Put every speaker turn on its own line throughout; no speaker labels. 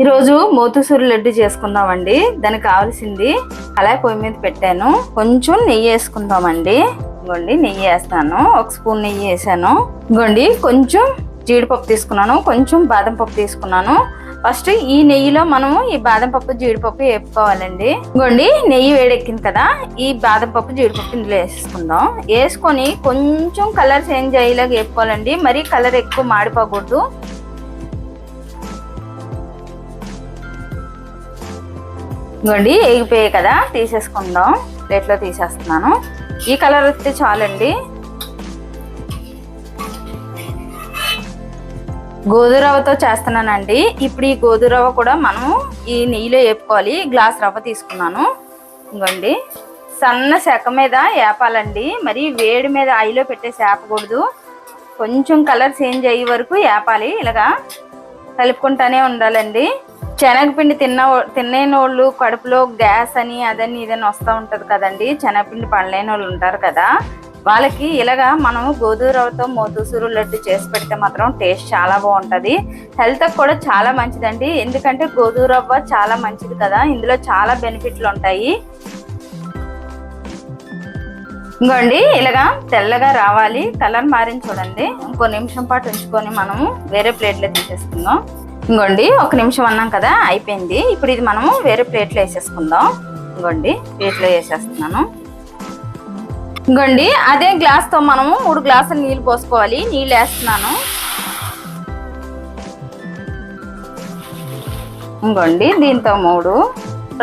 ఈరోజు మోతుసూరి లడ్డు చేసుకుందామండి. దానికి కావాల్సింది కళాయి పొయ్యి మీద పెట్టాను. కొంచెం నెయ్యి వేసుకుందామండి. ఇగోండి నెయ్యి వేస్తాను. ఒక స్పూన్ నెయ్యి వేసాను. ఇగోండి కొంచెం జీడిపప్పు తీసుకున్నాను, కొంచెం బాదం పప్పు తీసుకున్నాను. ఫస్ట్ ఈ నెయ్యిలో మనము ఈ బాదం పప్పు జీడిపప్పు వేపుకోవాలండి. ఇగోండి నెయ్యి వేడెక్కింది కదా, ఈ బాదం పప్పు జీడిపప్పు ఇందులో వేసుకుందాం. వేసుకొని కొంచెం కలర్ చేంజ్ అయ్యేలాగా వేపుకోవాలండి. మరి కలర్ ఎక్కువ మాడిపోకూడదు. ఇగోండి వేగిపోయాయి కదా, తీసేసుకుందాం. ప్లేట్లో తీసేస్తున్నాను. ఈ కలర్ వస్తే చాలండి. గోధుమ రవ్వతో చేస్తున్నానండి. ఇప్పుడు ఈ గోధుమ రవ్వ కూడా మనం ఈ నెయ్యిలో వేపుకోవాలి. గ్లాస్ రవ్వ తీసుకున్నాను. ఇగోండి సన్న సెక మీద వేపాలండి. మరి వేడి మీద ఆయిల్లో పెట్టేసి వేపకూడదు. కొంచెం కలర్ చేంజ్ అయ్యే వరకు వేపాలి. ఇలాగా కలుపుకుంటానే ఉండాలండి. శనగపిండి తినలేని వాళ్ళు కడుపులో గ్యాస్ అని అదని ఇదని వస్తూ ఉంటుంది కదండి. శనగపిండి పడలేని వాళ్ళు ఉంటారు కదా, వాళ్ళకి ఇలాగా మనం గోధుమ రవ్వతో మోతుసూరి లడ్డు చేసి పెడితే మాత్రం టేస్ట్ చాలా బాగుంటుంది. హెల్త్కి కూడా చాలా మంచిదండి. ఎందుకంటే గోధుమ రవ్వ చాలా మంచిది కదా, ఇందులో చాలా బెనిఫిట్లు ఉంటాయి. ఇంకోండి ఇలాగా తెల్లగా రావాలి, కలర్ మారిని చూడండి. ఇంకో నిమిషం పాటు ఉంచుకొని మనము వేరే ప్లేట్లో తీసేసుకుందాం. ఇంకోండి ఒక నిమిషం అన్నాం కదా, అయిపోయింది. ఇప్పుడు ఇది మనము వేరే ప్లేట్లో వేసేసుకుందాం. ఇంకోండి ప్లేట్లో వేసేస్తున్నాను. ఇంకోండి అదే గ్లాస్తో మనము 3 గ్లాసులు నీళ్ళు పోసుకోవాలి. నీళ్ళు వేస్తున్నాను. ఇంకోండి దీంతో 3.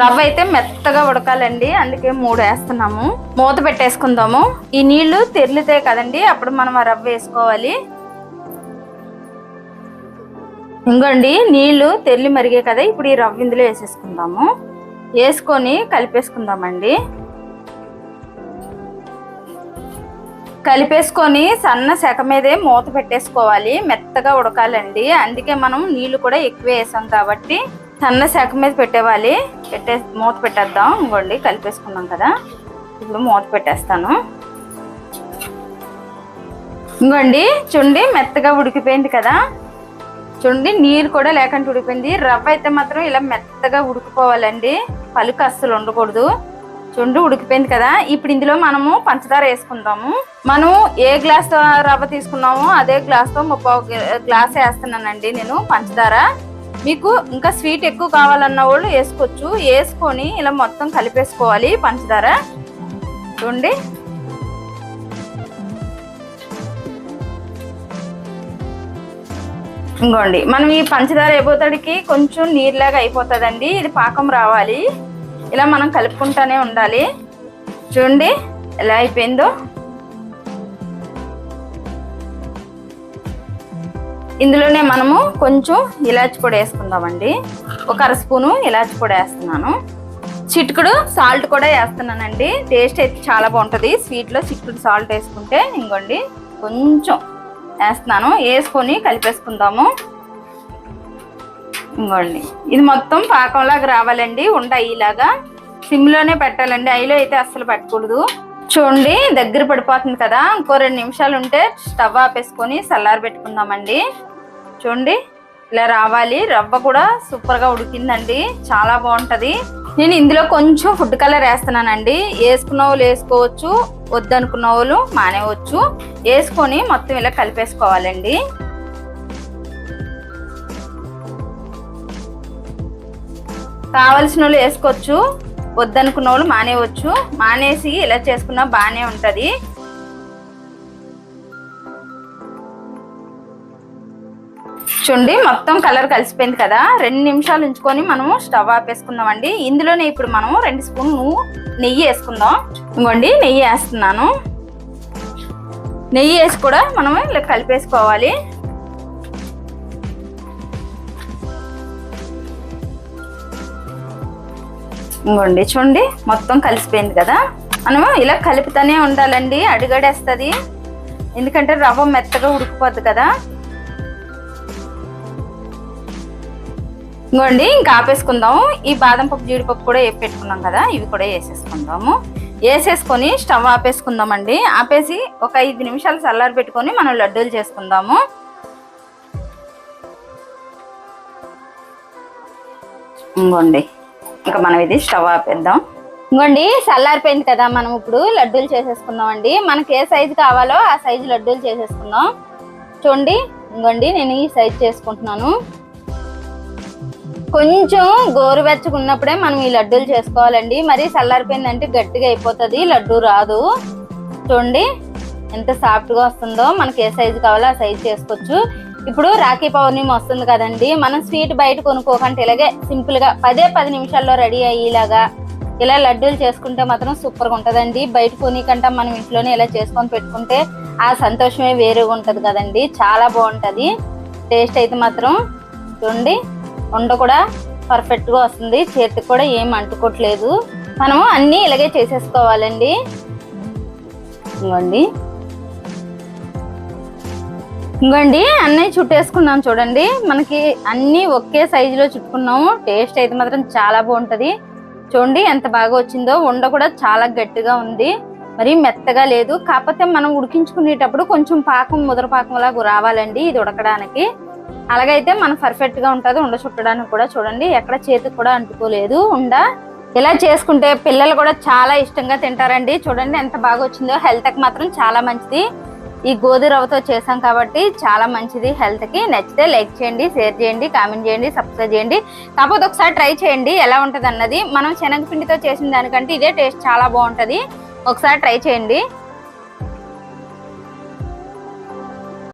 రవ్వ అయితే మెత్తగా ఉడకాలండి, అందుకే 3 వేస్తున్నాము. మూత పెట్టేసుకుందాము. ఈ నీళ్లు తెరిలితే కదండి, అప్పుడు మనం ఆ రవ్వ వేసుకోవాలి. ఇంకోండి నీళ్లు తెల్లి మరిగే కదా, ఇప్పుడు ఈ రవ్వ ఇందులో వేసేసుకుందాము. వేసుకొని కలిపేసుకుందామండి. కలిపేసుకొని సన్న సెక మీదే మూత పెట్టేసుకోవాలి. మెత్తగా ఉడకాలండి, అందుకే మనం నీళ్లు కూడా ఎక్కువ వేసాం కాబట్టి సన్న సెక మీద పెట్టేవాలి. మూత పెట్టేద్దాం. ఇంకోండి కలిపేసుకున్నాం కదా, ఇప్పుడు మూత పెట్టేస్తాను. ఇంకోండి చూడండి మెత్తగా ఉడికిపోయింది కదా, చూడండి నీరు కూడా లేకుండా ఉడికిపోయింది. రవ్వ అయితే మాత్రం ఇలా మెత్తగా ఉడికిపోవాలండి, పలుకు అస్సలు ఉండకూడదు. చూడండి ఉడికిపోయింది కదా. ఇప్పుడు ఇందులో మనము పంచదార వేసుకుందాము. మనం ఏ గ్లాస్ రవ్వ తీసుకున్నామో అదే గ్లాస్తో 30 గ్లాస్ వేస్తున్నానండి నేను పంచదార. మీకు ఇంకా స్వీట్ ఎక్కువ కావాలన్న వాళ్ళు వేసుకోవచ్చు. వేసుకొని ఇలా మొత్తం కలిపేసుకోవాలి పంచదార. చూడండి ఇంకోండి మనం ఈ పంచదార అయిపోతాడికి కొంచెం నీరులాగా అయిపోతుందండి. ఇది పాకం రావాలి. ఇలా మనం కలుపుకుంటానే ఉండాలి. చూడండి ఎలా అయిపోయిందో. ఇందులోనే మనము కొంచెం ఇలాచి పొడి వేసుకుందామండి. ఒక 1/2 స్పూను ఇలాచి పొడి వేస్తున్నాను. చిటికుడు సాల్ట్ కూడా వేస్తున్నానండి. టేస్ట్ అయితే చాలా బాగుంటుంది. స్వీట్లో చిటికుడు సాల్ట్ వేసుకుంటే. ఇంకోండి కొంచెం వేస్తున్నాను. వేసుకొని కలిపేసుకుందాము. ఇంకోండి ఇది మొత్తం పాకంలాగా రావాలండి. ఇలాగా సిమ్లోనే పెట్టాలండి, ఐలో అయితే అస్సలు పెట్టకూడదు. చూడండి దగ్గర పడిపోతుంది కదా, ఇంకో 2 నిమిషాలు ఉంటే స్టవ్ ఆపేసుకొని చల్లారి పెట్టుకుందామండి. చూడండి ఇలా రావాలి. రవ్వ కూడా సూపర్గా ఉడికిందండి, చాలా బాగుంటుంది. నేను ఇందులో కొంచెం ఫుడ్ కలర్ వేస్తున్నానండి. వేసుకున్న వాళ్ళు వేసుకోవచ్చు, వద్దనుకున్న వాళ్ళు మానేవచ్చు. వేసుకొని మొత్తం ఇలా కలిపేసుకోవాలండి. కావలసిన వాళ్ళు వేసుకోవచ్చు, వద్దనుకున్న వాళ్ళు మానేవచ్చు. మానేసి ఇలా చేసుకున్నా బాగానే ఉంటుంది. చూడండి మొత్తం కలర్ కలిసిపోయింది కదా. 2 నిమిషాలు ఉంచుకొని మనము స్టవ్ ఆపేసుకుందామండి. ఇందులోనే ఇప్పుడు మనము 2 స్పూన్లు నెయ్యి వేసుకుందాం. ఇంకోండి నెయ్యి వేస్తున్నాను. నెయ్యి వేసి కూడా మనము ఇలా కలిపేసుకోవాలి. ఇంకోండి చూడండి మొత్తం కలిసిపోయింది కదా. మనము ఇలా కలుపుతూనే ఉండాలండి, అడుగడేస్తుంది. ఎందుకంటే రవ్వ మెత్తగా ఉడికిపోద్ది కదా. ఇంకోండి ఇంకా ఆపేసుకుందాము. ఈ బాదం పప్పు జీడిపప్పు కూడా వేసి పెట్టుకున్నాం కదా, ఇవి కూడా వేసేసుకుందాము. వేసేసుకొని స్టవ్ ఆపేసుకుందామండి. ఆపేసి ఒక 5 నిమిషాలు చల్లారి పెట్టుకొని మనం లడ్డూలు చేసుకుందాము. ఇంకోండి ఇంకా మనం ఇది స్టవ్ ఆపేద్దాం. ఇంకోండి చల్లారిపోయింది కదా, మనం ఇప్పుడు లడ్డూలు చేసేసుకుందాం అండి. మనకి ఏ సైజు కావాలో ఆ సైజు లడ్డూలు చేసేసుకుందాం. చూడండి ఇంకోండి నేను ఈ సైజు చేసుకుంటున్నాను. కొంచెం గోరువెచ్చగా ఉన్నప్పుడే మనం ఈ లడ్డూలు చేసుకోవాలండి. మరి చల్లారిపోయిందంటే గట్టిగా అయిపోతుంది, లడ్డూ రాదు. చూడండి ఎంత సాఫ్ట్గా వస్తుందో. మనకి ఏ సైజు కావాలో ఆ సైజు చేసుకోవచ్చు. ఇప్పుడు రాఖీ పౌర్ణమి వస్తుంది కదండి, మనం స్వీట్ బయట కొనుక్కోకంటే ఇలాగే సింపుల్గా 10 నిమిషాల్లో రెడీ అయ్యేలాగా ఇలా లడ్డూలు చేసుకుంటే మాత్రం సూపర్గా ఉంటుందండి. బయట కొనికంటే మనం ఇంట్లోనే ఇలా చేసుకొని పెట్టుకుంటే ఆ సంతోషమే వేరేగా ఉంటుంది కదండి. చాలా బాగుంటుంది టేస్ట్ అయితే మాత్రం. చూడండి వంట కూడా పర్ఫెక్ట్గా వస్తుంది, చేతికి కూడా ఏం అంటుకోవట్లేదు. మనము అన్నీ ఇలాగే చేసేసుకోవాలండి. ఇంకోండి అన్నీ చుట్టేసుకున్నాం చూడండి. మనకి అన్నీ ఒకే సైజులో చుట్టుకున్నాము. టేస్ట్ అయితే మాత్రం చాలా బాగుంటుంది. చూడండి ఎంత బాగా వచ్చిందో. వండ కూడా చాలా గట్టిగా ఉంది, మరి మెత్తగా లేదు. కాకపోతే మనం ఉడికించుకునేటప్పుడు కొంచెం పాకం ముదర పాకంలాగా రావాలండి ఇది ఉడకడానికి. అలాగైతే మనం పర్ఫెక్ట్ గా ఉంటుంది. ఉండ చుట్టడానికి కూడా చూడండి ఎక్కడ చేతికి కూడా అంటుకోలేదు ఉండ. ఇలా చేసుకుంటే పిల్లలు కూడా చాలా ఇష్టంగా తింటారండి. చూడండి ఎంత బాగా వచ్చిందో. హెల్త్ కి మాత్రం చాలా మంచిది. ఈ గోధుమ రవ్వతో చేసాం కాబట్టి చాలా మంచిది హెల్త్ కి. నచ్చితే లైక్ చేయండి, షేర్ చేయండి, కామెంట్ చేయండి, సబ్స్క్రైబ్ చేయండి. కాకపోతే ఒకసారి ట్రై చేయండి ఎలా ఉంటది అన్నది. మనం శనగపిండితో చేసిన దానికంటే ఇదే టేస్ట్ చాలా బాగుంటది. ఒకసారి ట్రై చేయండి.